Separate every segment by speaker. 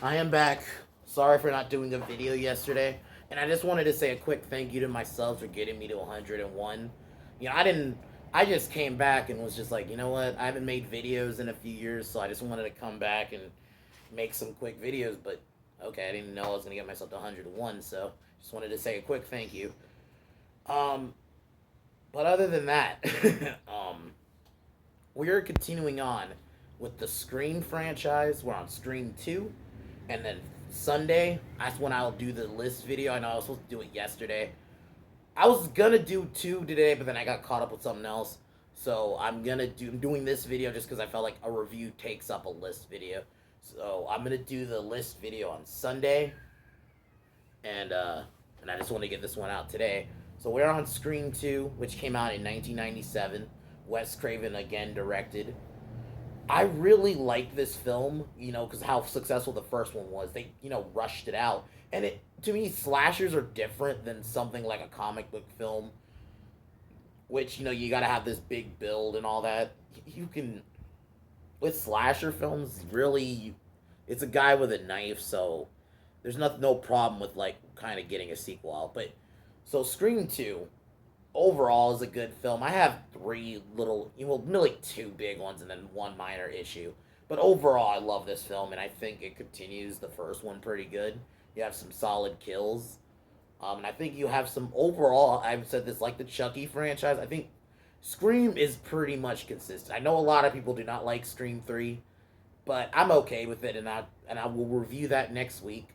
Speaker 1: I am back. Sorry for not doing a video yesterday. And I just wanted to say a quick thank you to my subs for getting me to 101. You know, I didn't. I just came back and was just like, you know what? I haven't made videos in a few years, so I just wanted to come back and make some quick videos. But okay, I didn't know I was gonna get myself to 101, so just wanted to say a quick thank you. Um, but other than that, we are continuing on with the Scream franchise. We're on Scream 2, and then Sunday, that's when I'll do the list video. I know I was supposed to do it yesterday. I was gonna do 2 today, but then I got caught up with something else. So I'm doing this video just because I felt like a review takes up a list video. So I'm gonna do the list video on Sunday, and uh, and I just want to get this one out today. So we're on Scream 2, which came out in 1997. Wes Craven again directed. I really like this film, because how successful the first one was. They, rushed it out. And to me, slashers are different than something like a comic book film, which, you gotta have this big build and all that. You can, with slasher films, really, it's a guy with a knife, so there's no problem with, like, kind of getting a sequel out. But, so Scream 2, overall is a good film. I have three little, really two big ones and then one minor issue. But overall, I love this film, and I think it continues the first one pretty good. You have some solid kills. And I think you have some overall, I've said this, like the Chucky franchise, I think Scream is pretty much consistent. I know a lot of people do not like Scream 3, but I'm okay with it, and I will review that next week.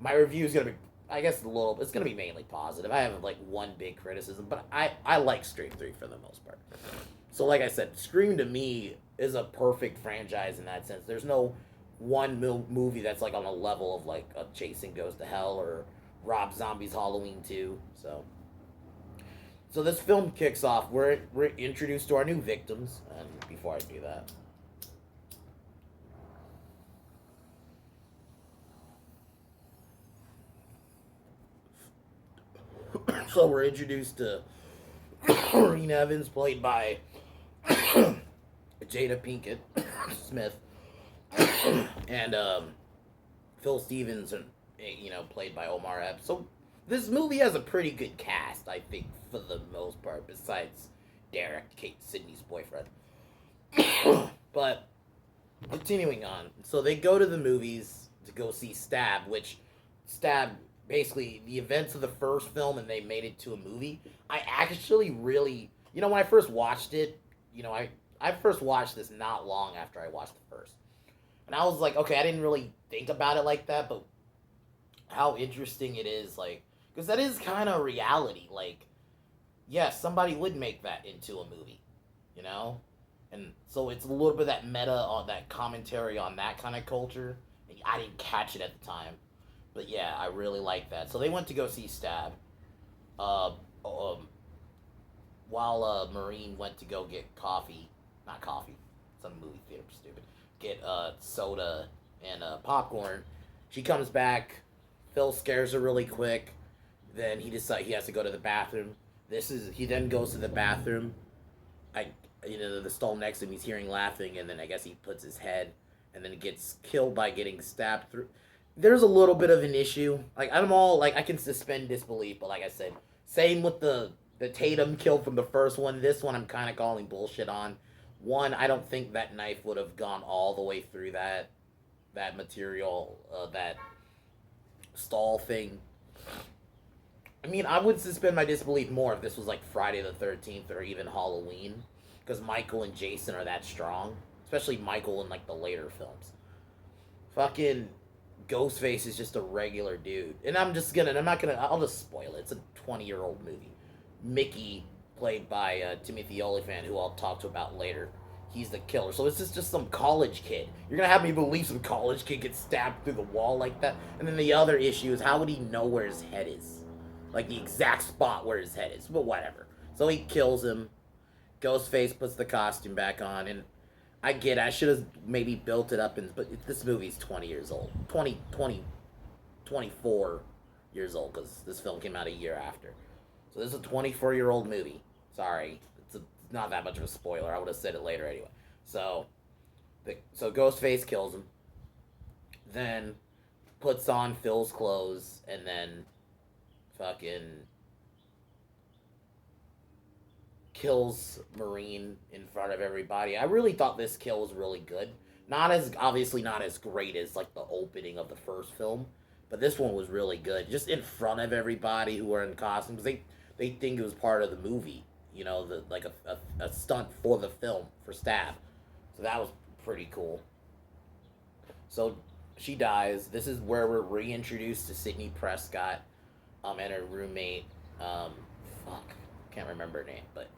Speaker 1: My review is gonna be, I guess, it's gonna be mainly positive. I have like one big criticism, but I like Scream 3 for the most part. So like I said, Scream to me is a perfect franchise in that sense. There's no one movie that's like on a level of like a Chasing Goes to Hell or Rob Zombie's Halloween 2. So this film kicks off. We're introduced to our new victims, and before I do that, so we're introduced to Maureen Evans, played by Jada Pinkett Smith, and Phil Stevens, and played by Omar Epps. So this movie has a pretty good cast, I think, for the most part. Besides Derek, Kate Sidney's boyfriend. But continuing on, so they go to the movies to go see Stab, which Stab basically the events of the first film, and they made it to a movie. I actually really, when I first watched it, I first watched this not long after I watched the first, and I was like, okay, I didn't really think about it like that, but how interesting it is, like, because that is kind of reality. Like, yes, somebody would make that into a movie, you know, and so it's a little bit of that meta on that commentary on that kind of culture. I didn't catch it at the time, but yeah, I really like that. So they went to go see Stab. Uh, um, while Marine went to go get coffee, not coffee, some movie theater, stupid. Get soda and popcorn. She comes back. Phil scares her really quick. Then he decides he has to go to the bathroom. He then goes to the bathroom. I the stall next to him. He's hearing laughing, and then I guess he puts his head, and then gets killed by getting stabbed through. There's a little bit of an issue. Like, I'm all like, I can suspend disbelief, but like I said, same with the Tatum kill from the first one. This one I'm kind of calling bullshit on. One, I don't think that knife would have gone all the way through that material, that stall thing. I mean, I would suspend my disbelief more if this was like Friday the 13th or even Halloween, because Michael and Jason are that strong, especially Michael in like the later films. Fucking Ghostface is just a regular dude, and I'll just spoil it. It's a 20-year-old movie. Mickey, played by Timothy Olyphant, who I'll talk to about later. He's the killer. So it's just some college kid. You're gonna have me believe some college kid gets stabbed through the wall like that. And then the other issue is, how would he know where his head is? Like the exact spot where his head is. But whatever. So he kills him. Ghostface puts the costume back on, and I get it. I should have maybe built it up, but this movie's 20 years old. 24 years old, because this film came out a year after. So this is a 24-year-old movie. Sorry, it's not that much of a spoiler. I would have said it later anyway. So Ghostface kills him. Then puts on Phil's clothes, and then fucking kills Marine in front of everybody. I really thought this kill was really good. Not as obviously not as great as like the opening of the first film, but this one was really good. Just in front of everybody who were in costumes, they think it was part of the movie. You know, the like a stunt for the film for Stab. So that was pretty cool. So she dies. This is where we're reintroduced to Sidney Prescott, and her roommate. Um, fuck, can't remember her name, but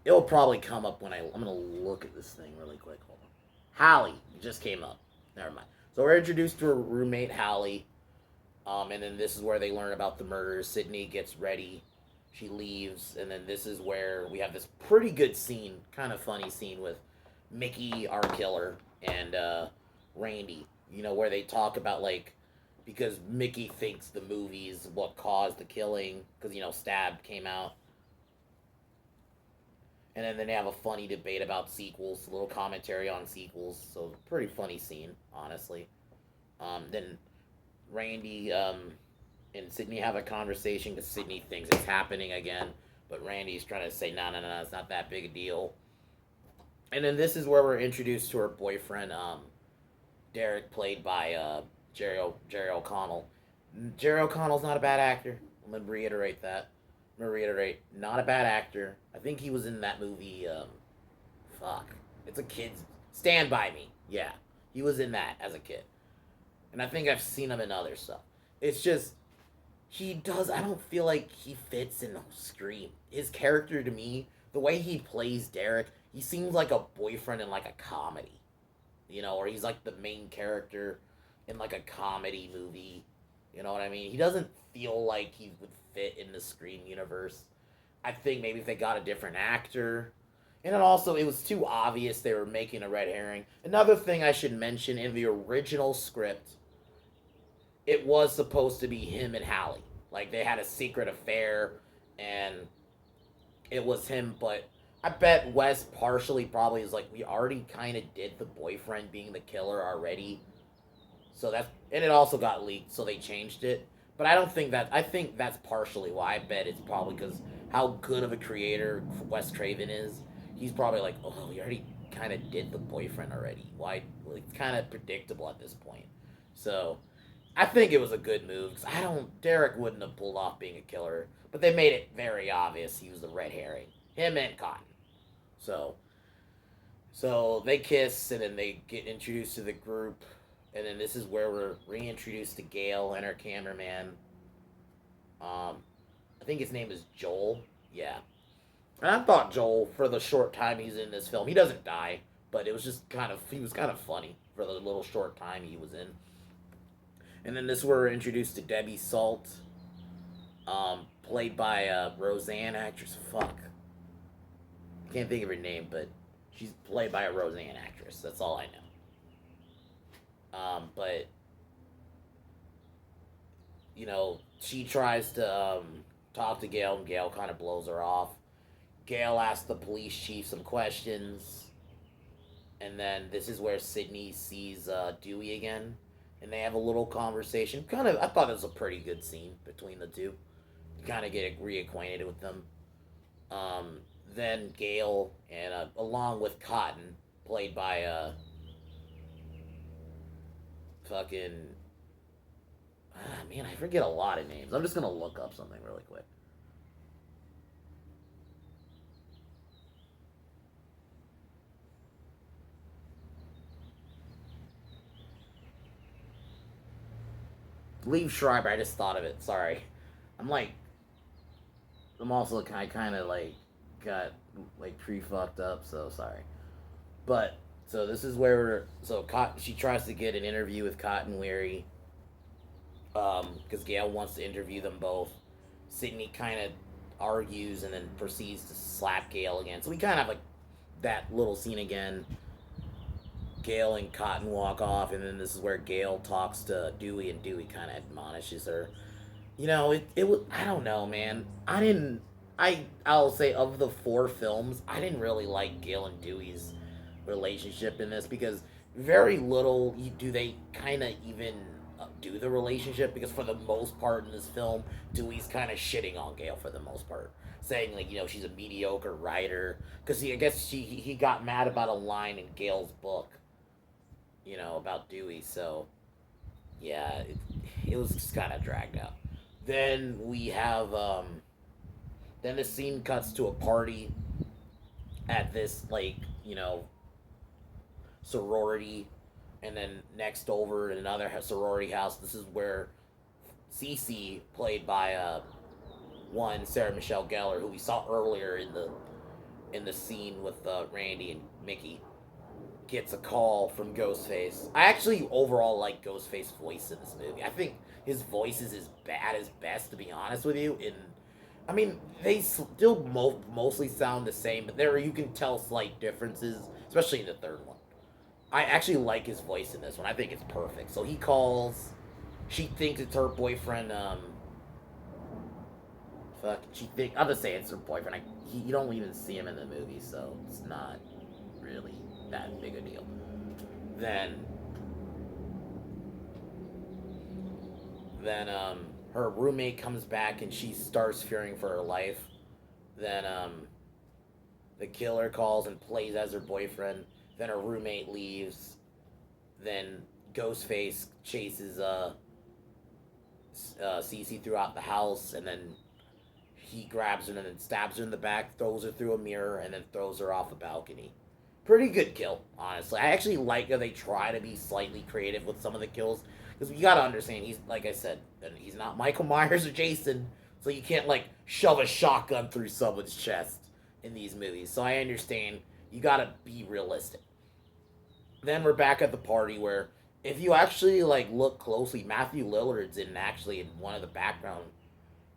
Speaker 1: it'll probably come up when I'm gonna look at this thing really quick. Hold on. Hallie just came up. Never mind. So we're introduced to her roommate Hallie, and then this is where they learn about the murders. Sydney gets ready, she leaves, and then this is where we have this pretty good scene, kind of funny scene with Mickey, our killer, and Randy. You know, where they talk about like because Mickey thinks the movie's what caused the killing because Stab came out, and then they have a funny debate about sequels, a little commentary on sequels. So pretty funny scene, honestly. Then Randy and Sydney have a conversation because Sydney thinks it's happening again, but Randy's trying to say, no, no, no, it's not that big a deal. And then this is where we're introduced to her boyfriend, Derek, played by Jerry O'Connell. Jerry O'Connell's not a bad actor. I'm gonna reiterate that. Not a bad actor. I think he was in that movie. Fuck, it's a kid's Stand by Me. Yeah, he was in that as a kid, and I think I've seen him in other stuff. It's just he does. I don't feel like he fits in Scream. His character to me, the way he plays Derek, he seems like a boyfriend in like a comedy, or he's like the main character in like a comedy movie. You know what I mean? He doesn't feel like he would fit in the Scream universe. I think maybe if they got a different actor. And then also, it was too obvious they were making a red herring. Another thing I should mention in the original script, it was supposed to be him and Hallie. Like, they had a secret affair, and it was him, but I bet Wes partially probably is like, we already kind of did the boyfriend being the killer already. So that's, and it also got leaked, so they changed it. But I don't think that, I think that's partially why. I bet it's probably because how good of a creator Wes Craven is. He's probably like, oh, we already kind of did the boyfriend already. Why? Well, it's kind of predictable at this point. So I think it was a good move. 'Cause Derek wouldn't have pulled off being a killer. But they made it very obvious he was the red herring. Him and Cotton. So, so they kiss, and then they get introduced to the group. And then this is where we're reintroduced to Gail and her cameraman. I think his name is Joel. Yeah. And I thought Joel, for the short time he's in this film, he doesn't die, but it was just he was kind of funny for the little short time he was in. And then this is where we're introduced to Debbie Salt, played by a Roseanne actress. Fuck. I can't think of her name, but she's played by a Roseanne actress. That's all I know. But she tries to talk to Gail, and Gail kind of blows her off. Gail asks the police chief some questions, and then this is where Sydney sees Dewey again, and they have a little conversation. I thought it was a pretty good scene between the two. You kind of get reacquainted with them. Then Gail and along with Cotton, played by fucking man, I forget a lot of names. I'm just gonna look up something really quick. Leave Schreiber. I just thought of it. Sorry. I'm like, I'm also kind of like got like pre fucked up. So sorry. But so this is where she tries to get an interview with Cotton Weary, because Gail wants to interview them both. Sydney kind of argues and then proceeds to slap Gail again. So we kind of have like that little scene again. Gail and Cotton walk off, and then this is where Gail talks to Dewey, and Dewey kind of admonishes her. It was, I don't know, man. I'll say of the four films, I didn't really like Gail and Dewey's relationship in this because very little do they kind of even do the relationship, because for the most part in this film, Dewey's kind of shitting on Gale for the most part, saying like, she's a mediocre writer, because I guess he got mad about a line in Gale's book, about Dewey. So yeah, it was just kind of dragged out. Then we have then the scene cuts to a party at this, like, sorority, and then next over in another sorority house. This is where Cece, played by one Sarah Michelle Gellar, who we saw earlier in the scene with Randy and Mickey, gets a call from Ghostface. I actually overall like Ghostface's voice in this movie. I think his voice is as bad as best, to be honest with you. I mean, they still mostly sound the same, but there you can tell slight differences, especially in the third one. I actually like his voice in this one. I think it's perfect. So he calls. She thinks it's her boyfriend. I'll just say it's her boyfriend. You don't even see him in the movie, so it's not really that big a deal. Then, her roommate comes back and she starts fearing for her life. Then, the killer calls and plays as her boyfriend. Then her roommate leaves. Then Ghostface chases Cece throughout the house, and then he grabs her and then stabs her in the back, throws her through a mirror, and then throws her off a balcony. Pretty good kill, honestly. I actually like how they try to be slightly creative with some of the kills, because you gotta understand, he's, like I said, he's not Michael Myers or Jason, so you can't, like, shove a shotgun through someone's chest in these movies. So I understand you gotta be realistic. Then we're back at the party where, if you actually, like, look closely, Matthew Lillard's in one of the background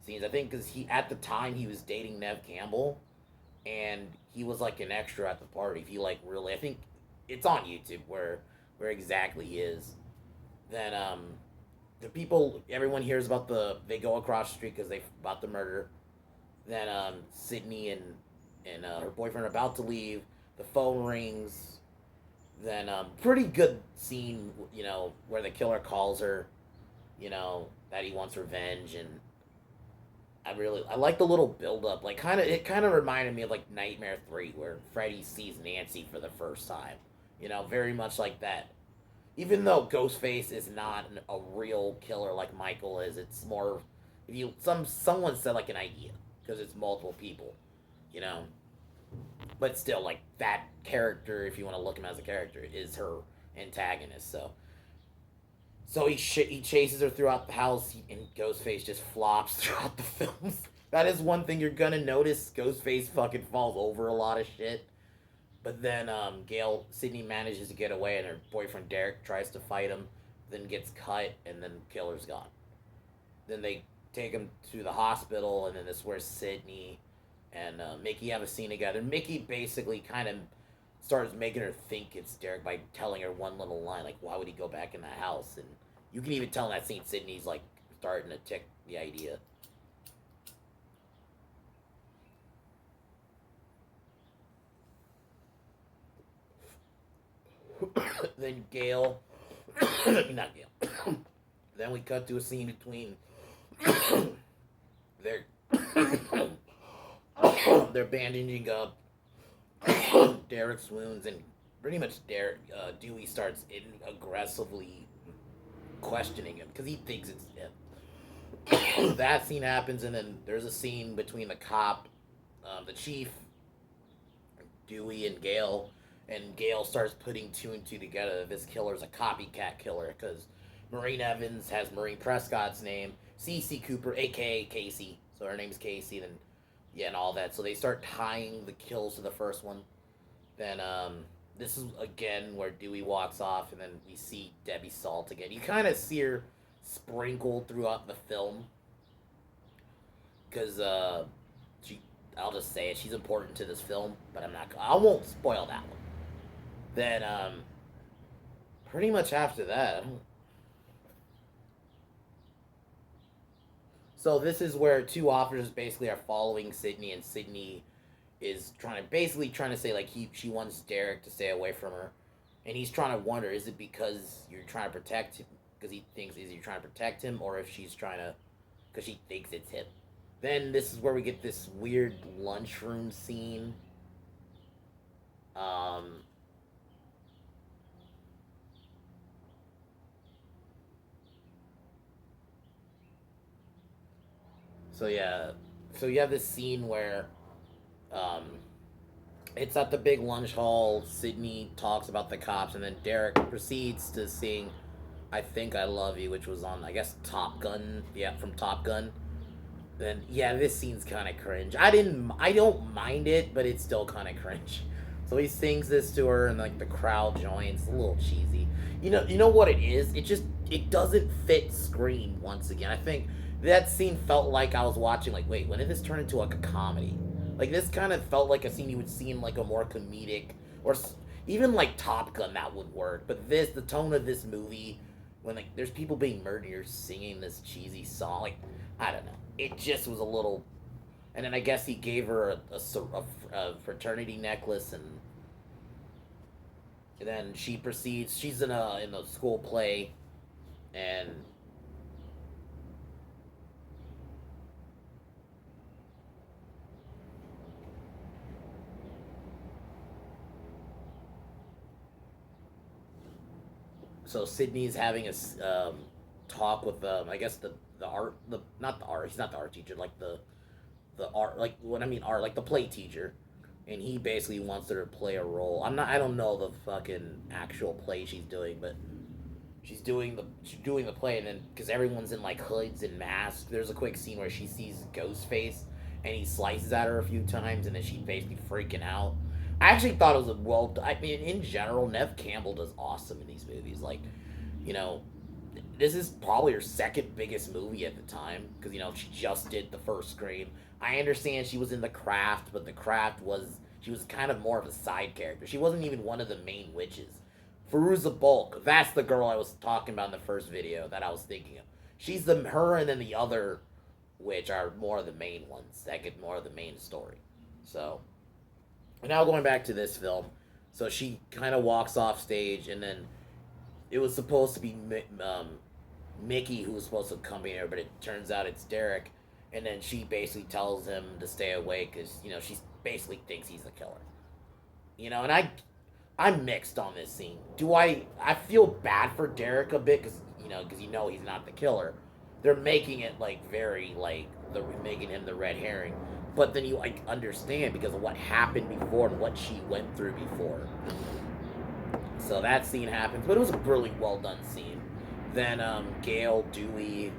Speaker 1: scenes. I think because at the time he was dating Neve Campbell, and he was like an extra at the party. If you like really, I think it's on YouTube where exactly he is. Then everyone hears about they go across the street because they about the murder. Then Sydney and her boyfriend are about to leave. The phone rings. Then pretty good scene, where the killer calls her, that he wants revenge. And I like the little build up. Like, it kind of reminded me of like Nightmare 3, where Freddy sees Nancy for the first time. Very much like that. Even though Ghostface is not a real killer like Michael is, it's more, if you someone said, like, an idea, because it's multiple people, you know. But still, like, that character, if you want to look him as a character, is her antagonist. So he chases her throughout the house, and Ghostface just flops throughout the films. That is one thing you're gonna notice. Ghostface fucking falls over a lot of shit. But then Sydney manages to get away, and her boyfriend Derek tries to fight him, then gets cut, and then the killer's gone. Then they take him to the hospital, and then this is where Sydney and Mickey have a scene together. Mickey basically kind of starts making her think it's Derek by telling her one little line, like, why would he go back in that house? And you can even tell in that scene Sydney's, like, starting to tick the idea. Then Gale, not Gale. Then we cut to a scene between they're they're bandaging up Derek's wounds, and pretty much Dewey starts aggressively questioning him because he thinks it's him. That scene happens, and then there's a scene between the cop, the chief, Dewey, and Gale. And Gale starts putting two and two together. This killer's a copycat killer because Maureen Evans has Maureen Prescott's name. Cece Cooper, aka Casey, so her name's Casey, and yeah, and all that. So they start tying the kills to the first one. Then this is again where Dewey walks off, and then we see Debbie Salt again. You kind of see her sprinkled throughout the film because I'll just say it. She's important to this film, but I won't spoil that one. Then, pretty much after that. So this is where two officers basically are following Sydney, and Sydney is trying to say, like, she wants Derek to stay away from her, and he's trying to wonder, is it because you're trying to protect because he thinks is he trying to protect him or if she's trying to because she thinks it's him. Then this is where we get this weird lunchroom scene. Um, so yeah, so you have this scene where um, it's at the big lunch hall. Sydney talks about the cops, and then Derek proceeds to sing "I Think I Love You," which was on, I guess, Top Gun. Yeah, from Top Gun. Then yeah, this scene's kind of cringe. I don't mind it, but it's still kind of cringe. So he sings this to her, and like the crowd joins. It's a little cheesy. You know what it is? It doesn't fit Scream once again. I think that scene felt like I was watching. Like, wait, when did this turn into like a comedy? Like this kind of felt like a scene you would see in like a more comedic or even like Top Gun that would work. But the tone of this movie, when like there's people being murdered, you're singing this cheesy song. Like I don't know. It just was a little. And then I guess he gave her a fraternity necklace, and then she proceeds. She's in the school play, and so Sydney's having a talk with I guess the art the not the art he's not the art teacher like the art like what I mean art like the play teacher, and he basically wants her to play a role. I don't know the fucking actual play she's doing, but she's doing the play, and then because everyone's in like hoods and masks, there's a quick scene where she sees Ghostface, and he slices at her a few times, and then she's basically freaking out. I actually thought it was a well. I mean, in general, Nev Campbell does awesome in these movies. Like, you know, this is probably her second biggest movie at the time because she just did the first Scream. I understand she was in The Craft, but The Craft was she was kind of more of a side character. She wasn't even one of the main witches. Fairuza Bulk, that's the girl I was talking about in the first video that I was thinking of. She's the her and then the other witch are more of the main ones that get more of the main story. So now going back to this film, so she kind of walks off stage, and then it was supposed to be Mickey who was supposed to accompany her, but it turns out it's Derek. And then she basically tells him to stay away because she basically thinks he's the killer. And I'm mixed on this scene. I feel bad for Derek a bit because he's not the killer. They're making it like very like they're making him the red herring, but then you like understand because of what happened before and what she went through before. So that scene happens, but it was a really well done scene. Then Gail, Dewey,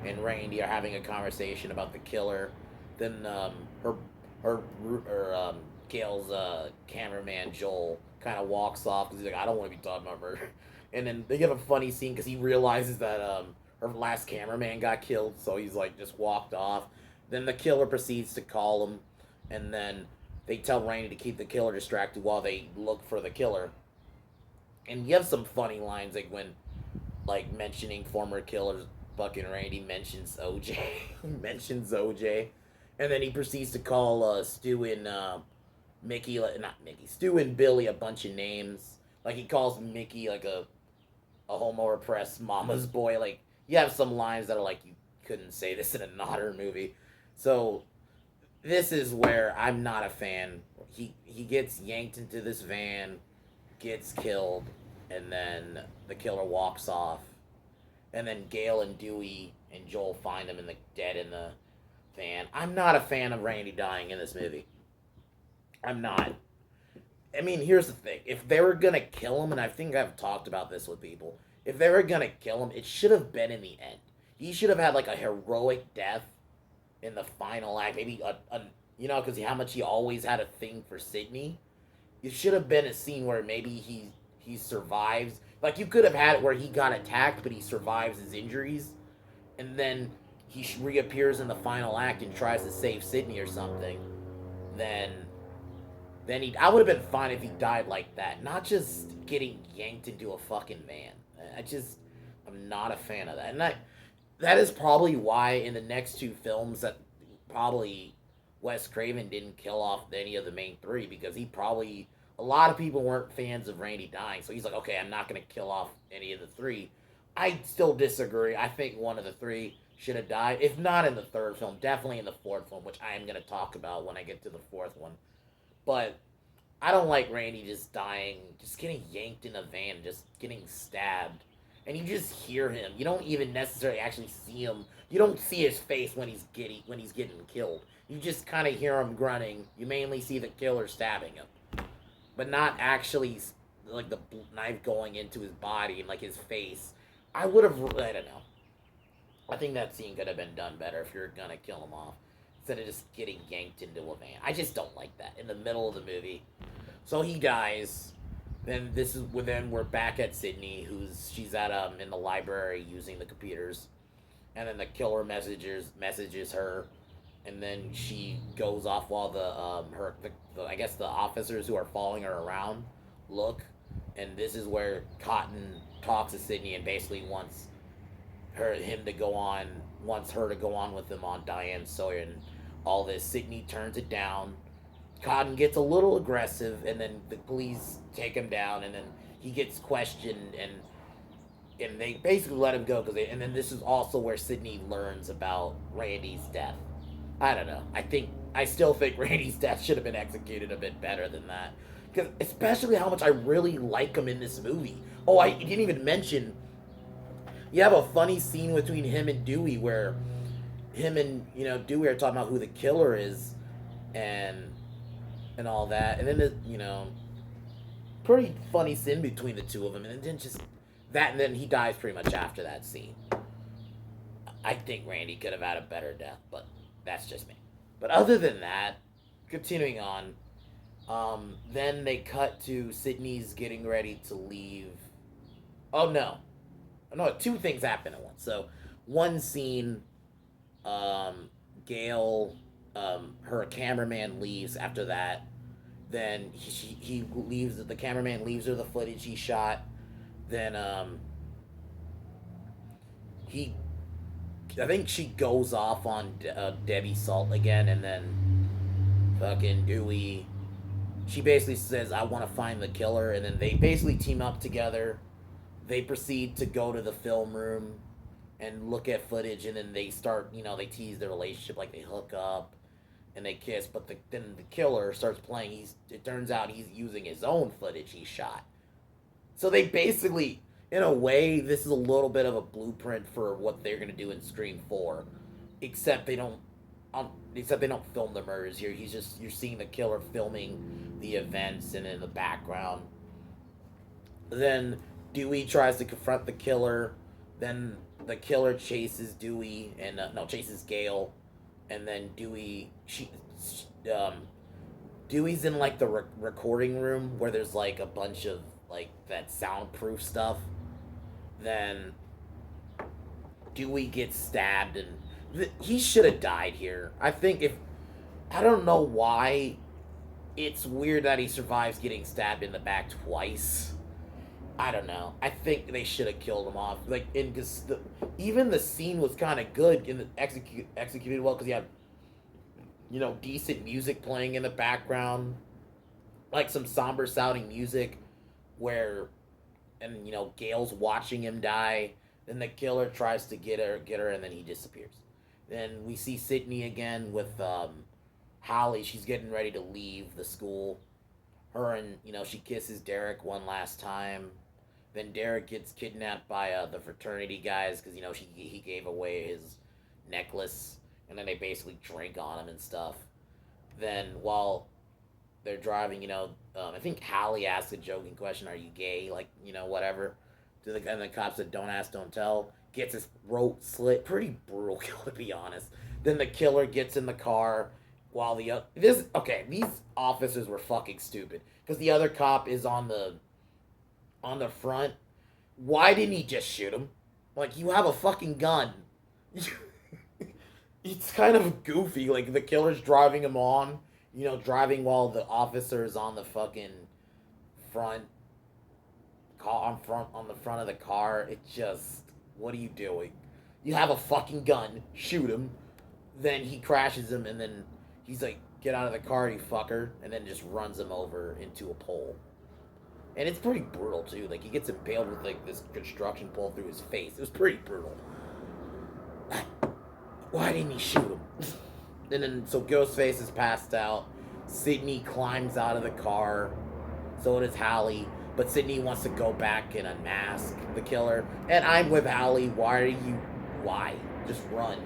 Speaker 1: and Randy are having a conversation about the killer. Then her Gail's cameraman Joel kind of walks off because he's like, I don't want to be talking about murder. And then they have a funny scene because he realizes that her last cameraman got killed, so he's like just walked off. Then the killer proceeds to call him, and then they tell Randy to keep the killer distracted while they look for the killer. And you have some funny lines like when like mentioning former killers. Fucking Randy mentions OJ, mentions OJ, and then he proceeds to call Stu and Mickey, not Mickey, Stu and Billy a bunch of names. Like he calls Mickey like a homo repressed mama's boy. Like you have some lines that are like you couldn't say this in a Nodder movie. So this is where I'm not a fan. He gets yanked into this van, gets killed, and then the killer walks off. And then Gail and Dewey and Joel find him dead in the van. I'm not a fan of Randy dying in this movie. I'm not. I mean, here's the thing. If they were gonna kill him, and I think I've talked about this with people, if they were gonna kill him, it should have been in the end. He should have had like a heroic death in the final act. Maybe because how much he always had a thing for Sydney. It should have been a scene where maybe he survives. Like you could have had it where he got attacked, but he survives his injuries, and then he reappears in the final act and tries to save Sydney or something. Then, I would have been fine if he died like that, not just getting yanked into a fucking van. I'm not a fan of that, and that is probably why in the next two films that probably Wes Craven didn't kill off any of the main three because he probably a lot of people weren't fans of Randy dying, so he's like, okay, I'm not gonna kill off any of the three. I still disagree. I think one of the three should have died. If not in the third film, definitely in the fourth one, which I am going to talk about when I get to the fourth one. But I don't like Randy just dying, just getting yanked in a van, just getting stabbed. And you just hear him. You don't even necessarily actually see him. You don't see his face when he's getting killed. You just kind of hear him grunting. You mainly see the killer stabbing him, but not actually like the knife going into his body and like his face. I would have. I don't know. I think that scene could have been done better if you're gonna kill him off instead of just getting yanked into a van. I just don't like that in the middle of the movie. So he dies. Then this is then we're back at Sydney, she's at in the library using the computers, and then the killer messages her, and then she goes off while I guess the officers who are following her around look, and this is where Cotton talks to Sydney and basically wants her to go on with him on Diane Sawyer and all this. Sydney turns it down. Cotton gets a little aggressive, and then the police take him down, and then he gets questioned, and they basically let him go and then this is also where Sydney learns about Randy's death. I don't know. I still think Randy's death should have been executed a bit better than that, because especially how much I really like him in this movie. Oh, I didn't even mention. You have a funny scene between him and Dewey where him and Dewey are talking about who the killer is, and all that, and then pretty funny scene between the two of them, and then just that, and then he dies pretty much after that scene. I think Randy could have had a better death, but that's just me. But other than that, continuing on, then they cut to Sydney's getting ready to leave. Oh no, two things happen at once. So one scene, Gail, her cameraman leaves after that. Then he leaves. The cameraman leaves her the footage he shot. Then he, I think she goes off on Debbie Salt again, and then fucking Dewey. She basically says, "I want to find the killer," and then they basically team up together. They proceed to go to the film room and look at footage, and then they start, they tease their relationship, like they hook up and they kiss. But then the killer starts playing. It turns out he's using his own footage he shot. So they basically, in a way, this is a little bit of a blueprint for what they're gonna do in Scream 4, except they don't. Except they don't film the murders here. You're seeing the killer filming the events, and in the background. Then Dewey tries to confront the killer. Then the killer chases Dewey and chases Gail, and then Dewey's in like the recording room where there's like a bunch of like that soundproof stuff. Then Dewey gets stabbed, and he should have died here. I don't know why. It's weird that he survives getting stabbed in the back twice. I don't know. I think they should have killed him off. Like even the scene was kind of good in the executed well, because you have decent music playing in the background, like some somber sounding music, and Gail's watching him die. Then the killer tries to get her, and then he disappears. Then we see Sydney again with Holly. She's getting ready to leave the school. Her and she kisses Derek one last time. Then Derek gets kidnapped by the fraternity guys because he gave away his necklace, and then they basically drink on him and stuff. Then while they're driving, I think Hallie asks a joking question, "Are you gay?" Like whatever. And the cop said, "Don't ask, don't tell." Gets his throat slit. Pretty brutal kill, to be honest. Then the killer gets in the car while these officers were fucking stupid because the other cop is on the front. Why didn't he just shoot him? Like, you have a fucking gun. It's kind of goofy. Like, the killer's driving him on, driving while the officer is on the fucking front, on the front of the car. It just, what are you doing? You have a fucking gun. Shoot him. Then he crashes him, and then he's like, "Get out of the car, you fucker," and then just runs him over into a pole. And it's pretty brutal too. Like he gets impaled with like this construction pole through his face. It was pretty brutal. Why didn't he shoot him? And then so Ghostface is passed out. Sidney climbs out of the car. So does Hallie. But Sidney wants to go back and unmask the killer. And I'm with Hallie. Why? Just run.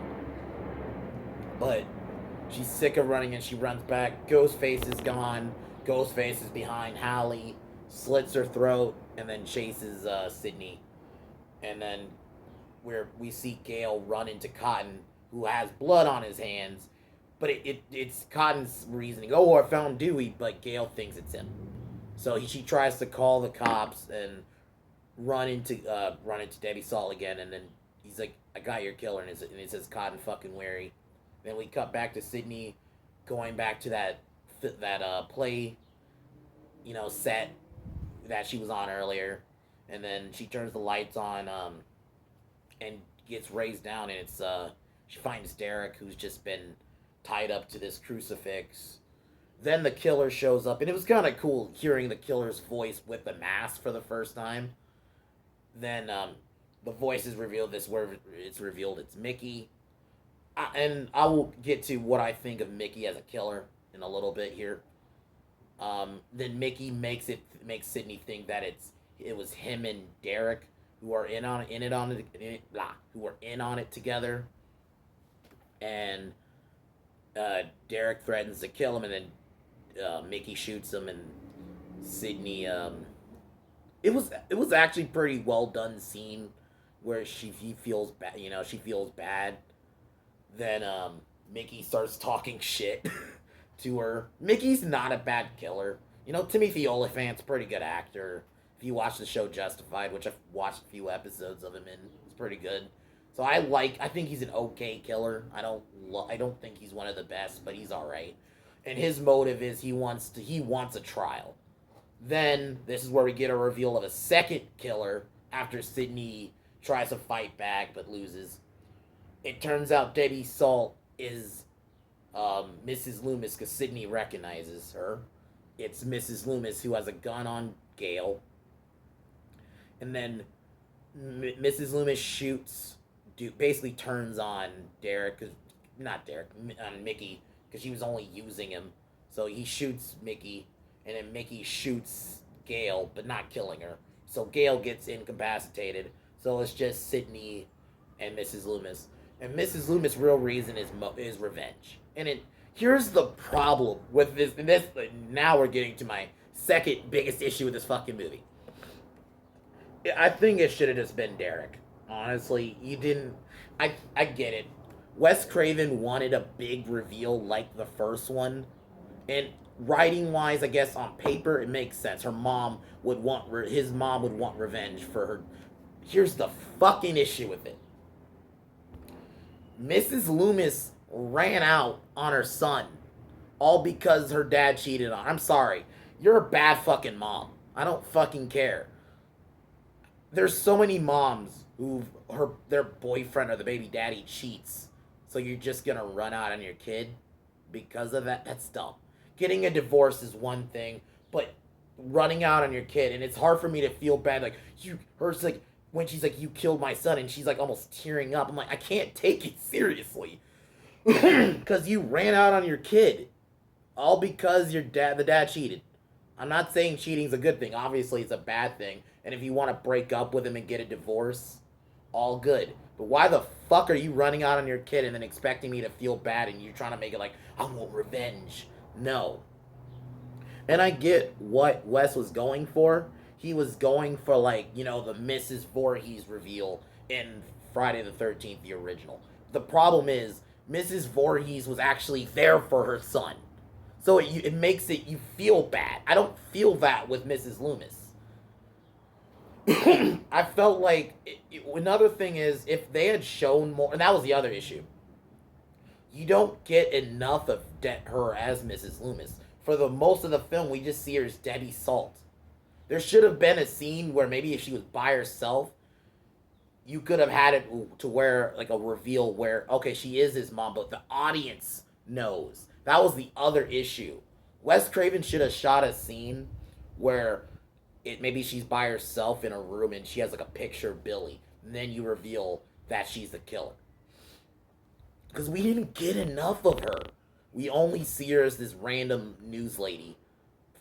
Speaker 1: But she's sick of running and she runs back. Ghostface is gone. Ghostface is behind Hallie, slits her throat, and then chases Sidney. And then we see Gale run into Cotton, who has blood on his hands. But it's Cotton's reasoning. Oh, I found Dewey, but Gale thinks it's him. So she tries to call the cops and run into Debbie Salt again, and then he's like, "I got your killer," and it says Cotton fucking wary. Then we cut back to Sidney going back to that play, set that she was on earlier, and then she turns the lights on and gets raised down, and it's she finds Derek, who's just been tied up to this crucifix. Then the killer shows up, and it was kind of cool hearing the killer's voice with the mask for the first time. Then the voice is revealed. It's Mickey. And I will get to what I think of Mickey as a killer in a little bit here. Then Mickey makes Sidney think that it was him and Derek who are in on it together, and Derek threatens to kill him, and then Mickey shoots him, and Sidney. It was actually pretty well done scene where he feels bad. She feels bad. Then Mickey starts talking shit to her. Mickey's not a bad killer. Timothy Olyphant's a pretty good actor. If you watch the show Justified, which I've watched a few episodes of him in, it's pretty good. So I think he's an okay killer. I don't think he's one of the best, but he's all right. And his motive is he wants a trial. Then this is where we get a reveal of a second killer after Sidney tries to fight back but loses. It turns out Debbie Salt is Mrs. Loomis because Sidney recognizes her. It's Mrs. Loomis who has a gun on Gale. And then Mrs. Loomis basically turns on Mickey, because she was only using him. So he shoots Mickey, and then Mickey shoots Gale, but not killing her. So Gale gets incapacitated. So it's just Sidney and Mrs. Loomis. And Mrs. Loomis' real reason is revenge. And here's the problem with this. And this now we're getting to my second biggest issue with this fucking movie. I think it should have just been Derek. Honestly, you didn't. I get it. Wes Craven wanted a big reveal like the first one, and writing wise, I guess on paper it makes sense. His mom would want revenge for her. Here's the fucking issue with it. Mrs. Loomis ran out on her son, all because her dad cheated on her. I'm sorry. You're a bad fucking mom. I don't fucking care. There's so many moms who their boyfriend or the baby daddy cheats, so you're just gonna run out on your kid because of that? That's dumb. Getting a divorce is one thing, but running out on your kid, and it's hard for me to feel bad. Like her's like when she's like, "You killed my son," and she's like almost tearing up. I'm like, I can't take it seriously because you ran out on your kid, all because the dad cheated. I'm not saying cheating's a good thing. Obviously, it's a bad thing. And if you want to break up with him and get a divorce, all good. But why the fuck are you running out on your kid and then expecting me to feel bad and you're trying to make it like, I want revenge? No. And I get what Wes was going for. He was going for, like, the Mrs. Voorhees reveal in Friday the 13th, the original. The problem is, Mrs. Voorhees was actually there for her son. So it makes you feel bad. I don't feel that with Mrs. Loomis. I felt like another thing is if they had shown more, and that was the other issue. You don't get enough of her as Mrs. Loomis. For the most of the film, we just see her as Debbie Salt. There should have been a scene where maybe if she was by herself, you could have had it to where like a reveal where okay, she is his mom, but the audience knows. That was the other issue. Wes Craven should have shot a scene where maybe she's by herself in a room and she has like a picture of Billy, and then you reveal that she's the killer. Because we didn't get enough of her. We only see her as this random news lady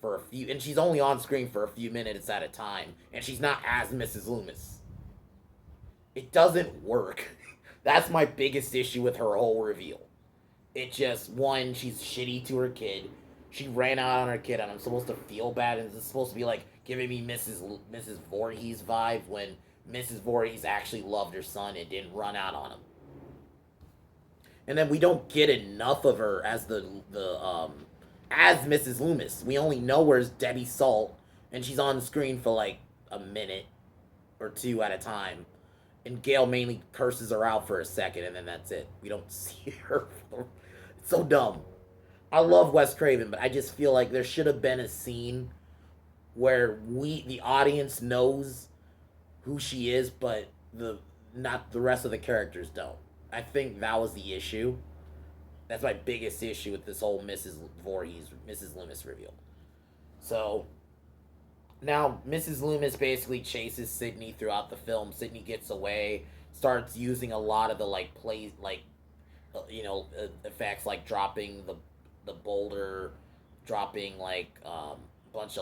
Speaker 1: for a few, and she's only on screen for a few minutes at a time, and she's not as Mrs. Loomis. It doesn't work. That's my biggest issue with her whole reveal. It just, one, she's shitty to her kid. She ran out on her kid, and I'm supposed to feel bad, and it's supposed to be like giving me Mrs. Voorhees vibes when Mrs. Voorhees actually loved her son and didn't run out on him. And then we don't get enough of her as as Mrs. Loomis. We only know her as Debbie Salt, and she's on the screen for like a minute or two at a time. And Gail mainly curses her out for a second, and then that's it. We don't see her. It's so dumb. I love Wes Craven, but I just feel like there should have been a scene where the audience, knows who she is, but not the rest of the characters don't. I think that was the issue. That's my biggest issue with this whole Mrs. Voorhees, Mrs. Loomis reveal. So now Mrs. Loomis basically chases Sydney throughout the film. Sydney gets away, starts using a lot of the like plays, like effects, like dropping the boulder, dropping like a bunch of